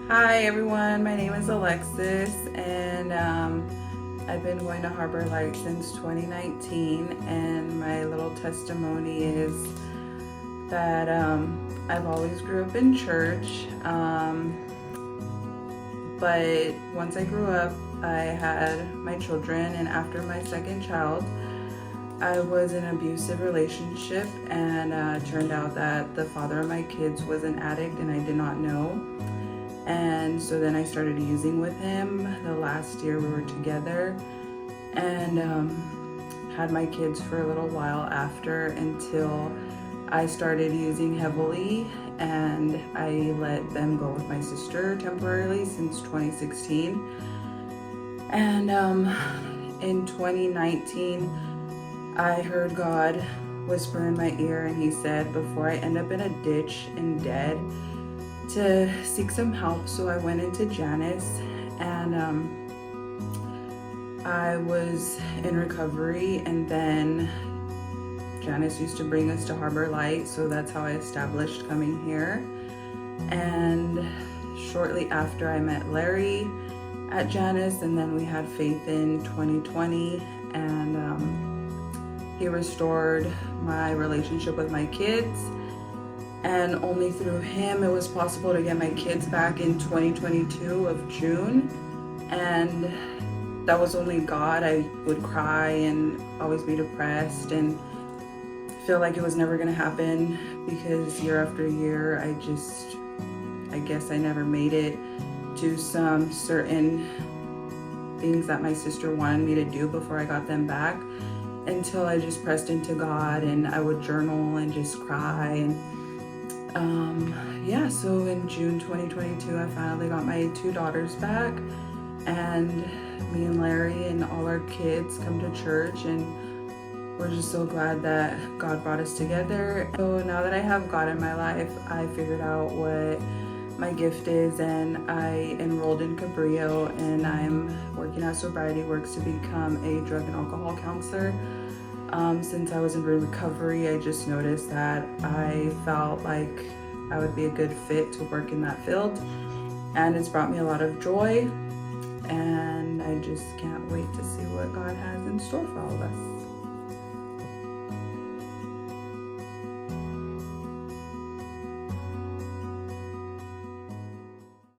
Hi everyone, my name is Alexis and I've been going to Harbor Light since 2019, and my little testimony is that I've always grew up in church, but once I grew up I had my children, and after my second child I was in an abusive relationship, and turned out that the father of my kids was an addict and I did not know. And so then I started using with him. The last year we were together, and had my kids for a little while after, until I started using heavily, and I let them go with my sister temporarily since 2016. And in 2019 I heard God whisper in my ear, and he said, before I end up in a ditch and dead, to seek some help. So I went into Janice, and I was in recovery, and then Janice used to bring us to Harbor Light, so that's how I established coming here. And shortly after I met Larry at Janice, and then we had faith in 2020, and he restored my relationship with my kids. And only through him it was possible to get my kids back in 2022 of June. And that was only God. I would cry and always be depressed and feel like it was never gonna happen, because year after year I guess I never made it to some certain things that my sister wanted me to do before I got them back, until I just pressed into God, and I would journal and just cry. And yeah, so in June 2022 I finally got my two daughters back, and me and Larry and all our kids come to church, and we're just so glad that God brought us together. So now that I have God in my life, I figured out what my gift is, and I enrolled in Cabrillo, and I'm working at Sobriety Works to become a drug and alcohol counselor. Since I was in recovery, I just noticed that I felt like I would be a good fit to work in that field, and it's brought me a lot of joy, and I just can't wait to see what God has in store for all of us.